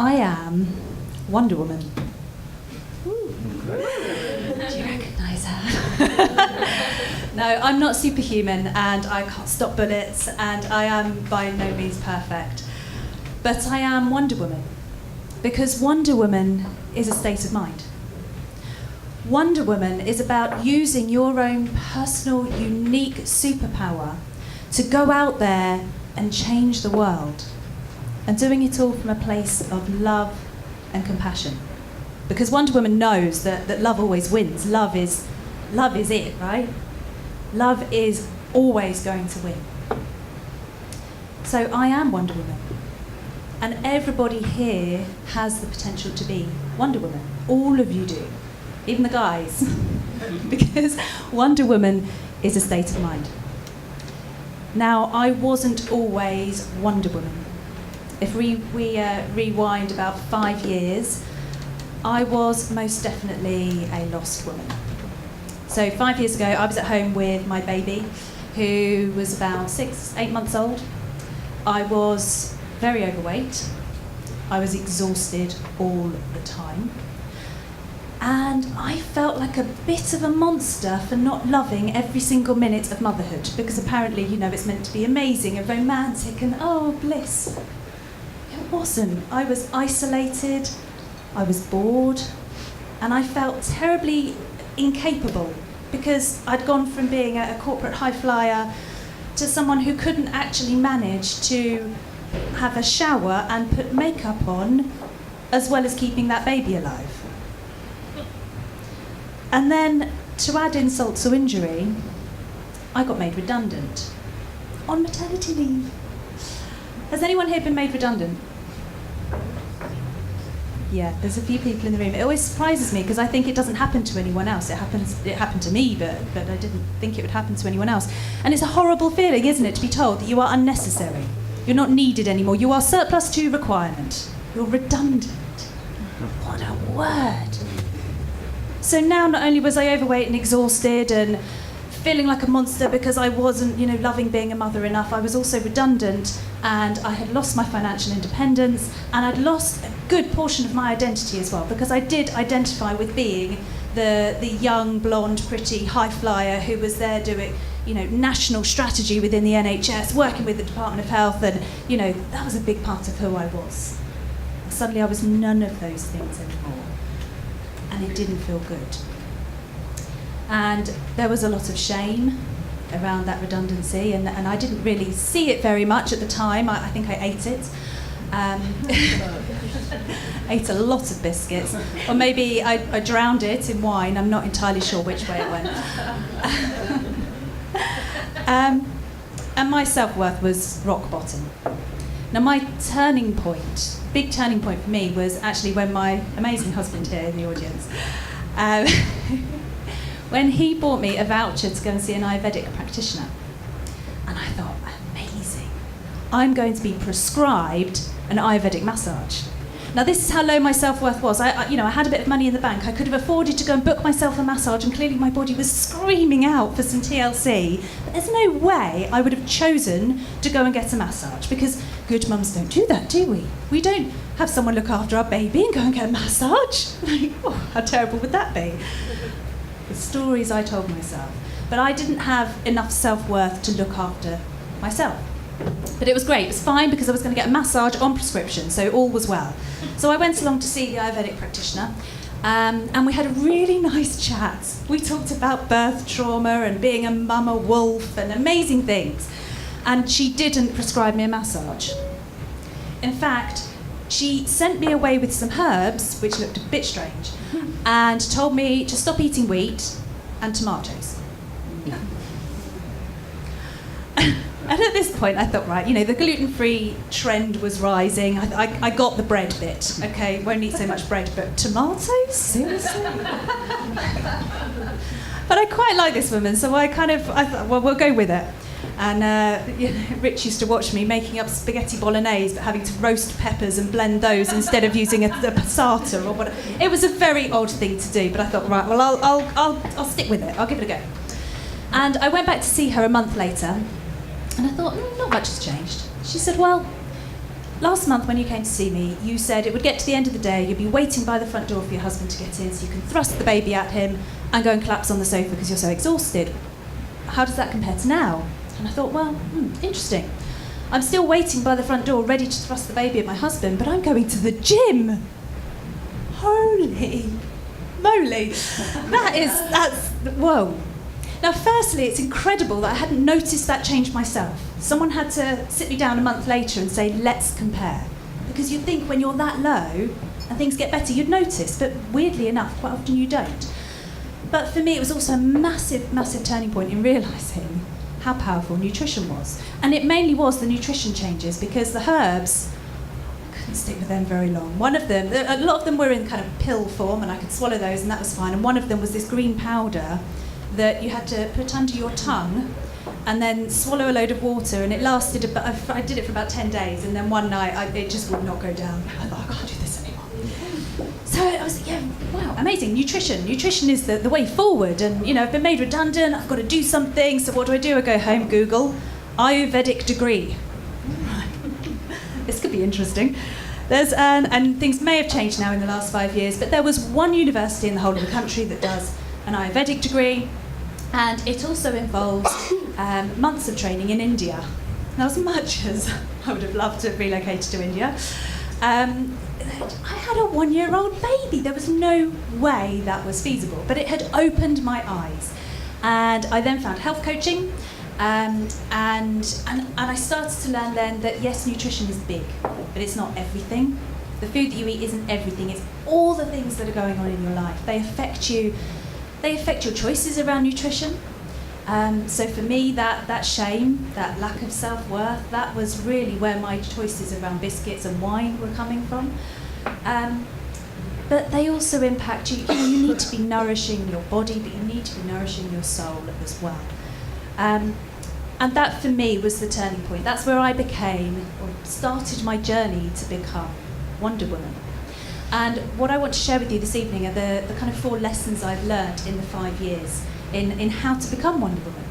I am Wonder Woman. Ooh. Do you recognise her? No, I'm not superhuman and I can't stop bullets and I am by no means perfect. But I am Wonder Woman because Wonder Woman is a state of mind. Wonder Woman is about using your own personal, unique superpower to go out there and change the world, and doing it all from a place of love and compassion. Because Wonder Woman knows that love always wins. Love is it, right? Love is always going to win. So I am Wonder Woman. And everybody here has the potential to be Wonder Woman. All of you do. Even the guys. Because Wonder Woman is a state of mind. Now, I wasn't always Wonder Woman. If we rewind about 5 years, I was most definitely a lost woman. So 5 years ago, I was at home with my baby, who was about 6-8 months old. I was very overweight. I was exhausted all the time. And I felt like a bit of a monster for not loving every single minute of motherhood, because apparently, it's meant to be amazing and romantic and, oh, bliss. It wasn't. I was isolated, I was bored, and I felt terribly incapable because I'd gone from being a corporate high flyer to someone who couldn't actually manage to have a shower and put makeup on as well as keeping that baby alive. And then, to add insult to injury, I got made redundant on maternity leave. Has anyone here been made redundant? Yeah, there's a few people in the room. It always surprises me because I think it doesn't happen to anyone else. It happened to me, but I didn't think it would happen to anyone else. And it's a horrible feeling, isn't it, to be told that you are unnecessary. You're not needed anymore. You are surplus to requirement. You're redundant. What a word. So now not only was I overweight and exhausted and feeling like a monster because I wasn't, loving being a mother enough, I was also redundant and I had lost my financial independence and I'd lost a good portion of my identity as well, because I did identify with being the young, blonde, pretty high flyer who was there doing, national strategy within the NHS, working with the Department of Health, and, that was a big part of who I was. Suddenly I was none of those things anymore. And it didn't feel good. And there was a lot of shame around that redundancy, and I didn't really see it very much at the time. I think I ate it. Ate a lot of biscuits. Or maybe I drowned it in wine. I'm not entirely sure which way it went. And my self-worth was rock bottom. Now my big turning point for me was actually when my amazing husband here in the audience, when he bought me a voucher to go and see an Ayurvedic practitioner. And I thought, amazing, I'm going to be prescribed an Ayurvedic massage. Now this is how low my self-worth was. I had a bit of money in the bank. I could have afforded to go and book myself a massage, and clearly my body was screaming out for some TLC. But there's no way I would have chosen to go and get a massage, because good mums don't do that, do we? We don't have someone look after our baby and go and get a massage. Like, oh, how terrible would that be? The stories I told myself. But I didn't have enough self-worth to look after myself. But it was great. It was fine because I was going to get a massage on prescription, so all was well. So I went along to see the Ayurvedic practitioner, and we had a really nice chat. We talked about birth trauma and being a mama wolf and amazing things. And she didn't prescribe me a massage. In fact, she sent me away with some herbs, which looked a bit strange, and told me to stop eating wheat and tomatoes. And at this point, I thought, right, the gluten-free trend was rising. I got the bread bit, okay? Won't eat so much bread, but tomatoes? Seriously? But I quite like this woman, so I thought, well, we'll go with it. And Rich used to watch me making up spaghetti bolognese, but having to roast peppers and blend those instead of using a passata or whatever. It was a very odd thing to do, but I thought, right, well, I'll stick with it. I'll give it a go. And I went back to see her a month later, and I thought, not much has changed. She said, well, last month when you came to see me, you said it would get to the end of the day, you'd be waiting by the front door for your husband to get in so you can thrust the baby at him and go and collapse on the sofa because you're so exhausted. How does that compare to now? And I thought, well, interesting. I'm still waiting by the front door, ready to thrust the baby at my husband, but I'm going to the gym. Holy moly. That's, whoa. Now, firstly, it's incredible that I hadn't noticed that change myself. Someone had to sit me down a month later and say, let's compare. Because you'd think when you're that low and things get better, you'd notice, but weirdly enough, quite often you don't. But for me, it was also a massive, massive turning point in realising how powerful nutrition was. And it mainly was the nutrition changes, because the herbs, I couldn't stick with them very long. One of them, a lot of them were in kind of pill form, and I could swallow those, and that was fine. And one of them was this green powder that you had to put under your tongue and then swallow a load of water, and it lasted about, I did it for about 10 days, and then one night it just would not go down. I thought, I can't do this anymore. So I was like, yeah, wow, amazing. Nutrition is the way forward, and I've been made redundant, I've got to do something, so what do? I go home, Google, Ayurvedic degree. This could be interesting. And things may have changed now in the last 5 years, but there was one university in the whole of the country that does an Ayurvedic degree, and it also involves months of training in India. Now, as much as I would have loved to have relocated to India, I had a 1-year-old baby. There was no way that was feasible, but it had opened my eyes. And I then found health coaching, and I started to learn then that yes, nutrition is big, but it's not everything. The food that you eat isn't everything. It's all the things that are going on in your life. They affect you. They affect your choices around nutrition. So for me, that shame, that lack of self-worth, that was really where my choices around biscuits and wine were coming from. But they also impact you. You need to be nourishing your body, but you need to be nourishing your soul as well. And that for me was the turning point. That's where I started my journey to become Wonder Woman. And what I want to share with you this evening are the kind of 4 lessons I've learned in the 5 years in how to become Wonder Woman.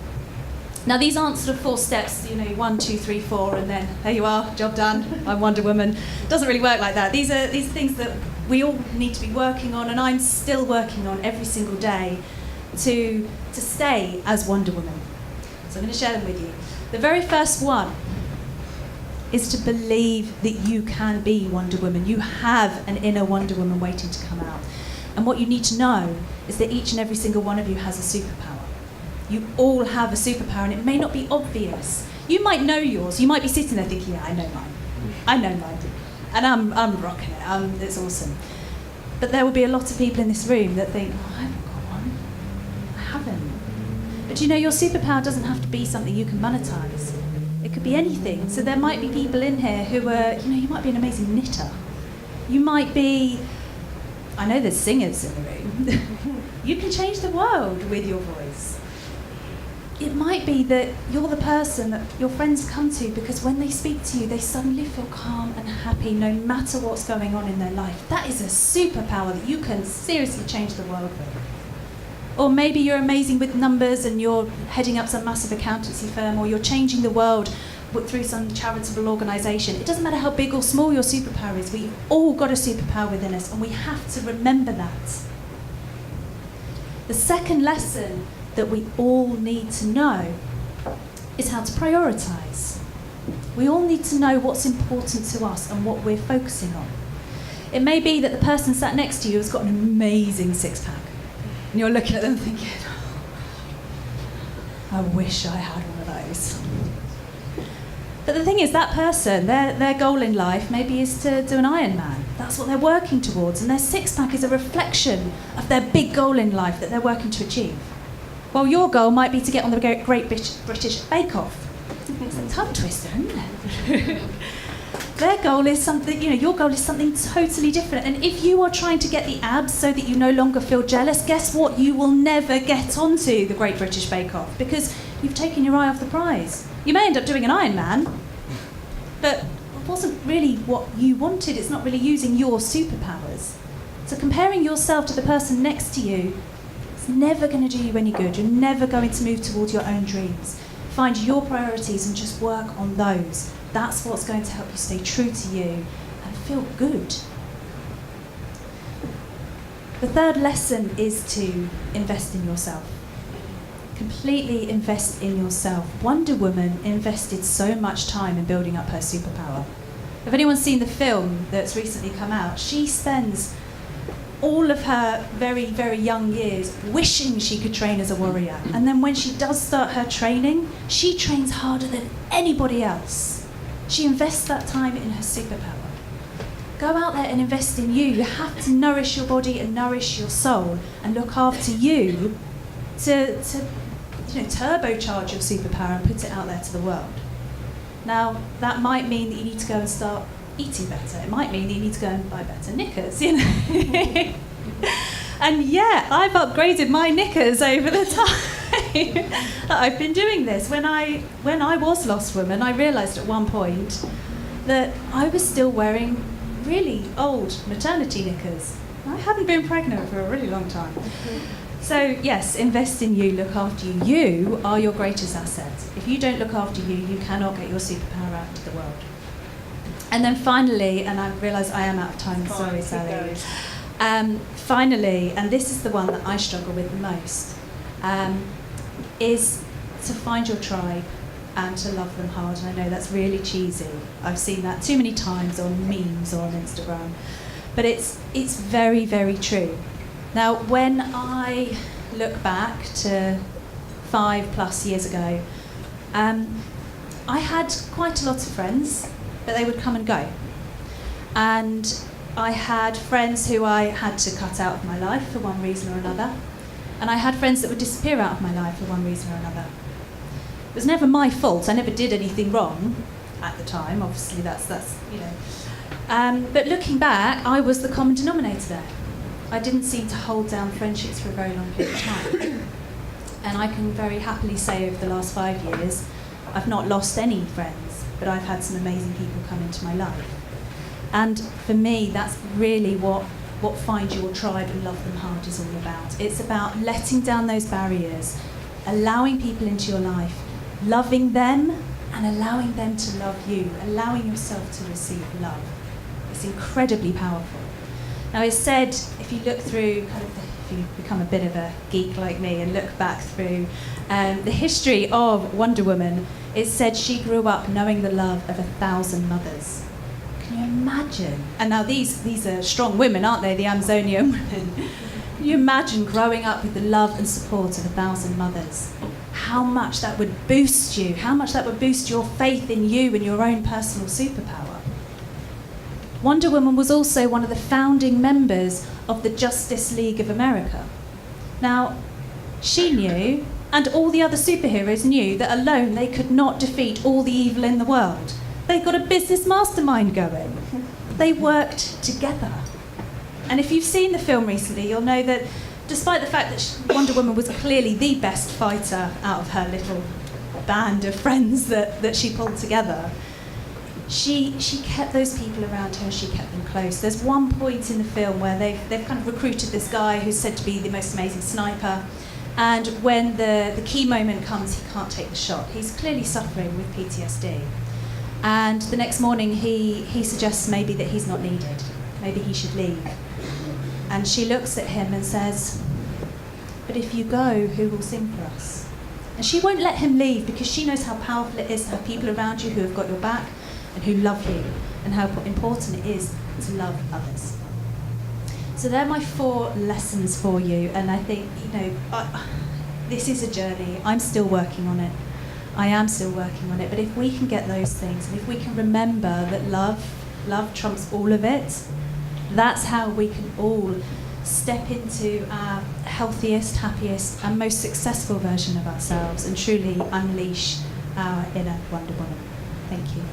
Now, these aren't sort of 4 steps, 1, 2, 3, 4, and then there you are, job done, I'm Wonder Woman. It doesn't really work like that. These are things that we all need to be working on, and I'm still working on every single day to stay as Wonder Woman. So I'm going to share them with you. The very first one is to believe that you can be Wonder Woman. You have an inner Wonder Woman waiting to come out. And what you need to know is that each and every single one of you has a superpower. You all have a superpower, and it may not be obvious. You might know yours. You might be sitting there thinking, yeah, I know mine. I know mine. And I'm rocking it. It's awesome. But there will be a lot of people in this room that think, oh, I haven't got one. I haven't. But your superpower doesn't have to be something you can monetize. It could be anything. So there might be people in here who are, you might be an amazing knitter. You might be, I know there's singers in the room. You can change the world with your voice. It might be that you're the person that your friends come to because when they speak to you, they suddenly feel calm and happy no matter what's going on in their life. That is a superpower that you can seriously change the world with. Or maybe you're amazing with numbers and you're heading up some massive accountancy firm, or you're changing the world through some charitable organisation. It doesn't matter how big or small your superpower is. We've all got a superpower within us, and we have to remember that. The second lesson that we all need to know is how to prioritise. We all need to know what's important to us and what we're focusing on. It may be that the person sat next to you has got an amazing six-pack, and you're looking at them thinking, I wish I had one of those. But the thing is, that person, their goal in life maybe is to do an Ironman. That's what they're working towards, and their six-pack is a reflection of their big goal in life that they're working to achieve. Well, your goal might be to get on the Great British Bake Off. It's a tongue twister, isn't it? Their goal is something, your goal is something totally different. And if you are trying to get the abs so that you no longer feel jealous, guess what? You will never get onto the Great British Bake Off because you've taken your eye off the prize. You may end up doing an Ironman, but it wasn't really what you wanted. It's not really using your superpowers. So comparing yourself to the person next to you, it's never going to do you any good. You're never going to move towards your own dreams. find your priorities and just work on those. That's what's going to help you stay true to you and feel good. The third lesson is to invest in yourself. Completely invest in yourself. Wonder Woman invested so much time in building up her superpower. If anyone's seen the film that's recently come out, she spends all of her very, very young years wishing she could train as a warrior. And then when she does start her training, she trains harder than anybody else. She invests that time in her superpower. Go out there and invest in you. You have to nourish your body and nourish your soul and look after you to turbocharge your superpower and put it out there to the world. Now, that might mean that you need to go and start eating better. It might mean that you need to go and buy better knickers, And yeah, I've upgraded my knickers over the time that I've been doing this. When I was Lost Woman, I realised at one point that I was still wearing really old maternity knickers. I hadn't been pregnant for a really long time. So yes, invest in you, look after you. You are your greatest asset. If you don't look after you, you cannot get your superpower out to the world. And then finally, and I realise I am out of time, sorry Sally. Finally, and this is the one that I struggle with the most, is to find your tribe and to love them hard. And I know that's really cheesy. I've seen that too many times on memes or on Instagram. But it's very, very true. Now, when I look back to 5+ years ago, I had quite a lot of friends, but they would come and go. And I had friends who I had to cut out of my life for one reason or another. And I had friends that would disappear out of my life for one reason or another. It was never my fault. I never did anything wrong at the time. Obviously, that's. But looking back, I was the common denominator there. I didn't seem to hold down friendships for a very long period of time. And I can very happily say over the last 5 years, I've not lost any friends, but I've had some amazing people come into my life. And for me, that's really what Find Your Tribe and Love Them Hard is all about. It's about letting down those barriers, allowing people into your life, loving them and allowing them to love you, allowing yourself to receive love. It's incredibly powerful. Now, it's said, if you look through, if you become a bit of a geek like me and look back through the history of Wonder Woman, it's said she grew up knowing the love of 1,000 mothers. Can you imagine? And now these are strong women, aren't they? The Amazonian women. Can you imagine growing up with the love and support of 1,000 mothers? How much that would boost you, how much that would boost your faith in you and your own personal superpower. Wonder Woman was also one of the founding members of the Justice League of America. Now, she knew, and all the other superheroes knew, that alone they could not defeat all the evil in the world. They got a business mastermind going. They worked together. And if you've seen the film recently, you'll know that despite the fact that Wonder Woman was clearly the best fighter out of her little band of friends that she pulled together, she kept those people around her, she kept them close. There's one point in the film where they've kind of recruited this guy who's said to be the most amazing sniper, and when the key moment comes, he can't take the shot. He's clearly suffering with PTSD. And the next morning he suggests maybe that he's not needed, maybe he should leave. And she looks at him and says, "But if you go, who will sing for us?" And she won't let him leave because she knows how powerful it is to have people around you who have got your back and who love you, and how important it is to love others. So they're my 4 lessons for you, and I think, this is a journey. I'm still working on it. I am still working on it, but if we can get those things, and if we can remember that love trumps all of it, that's how we can all step into our healthiest, happiest, and most successful version of ourselves and truly unleash our inner Wonder Woman. Thank you.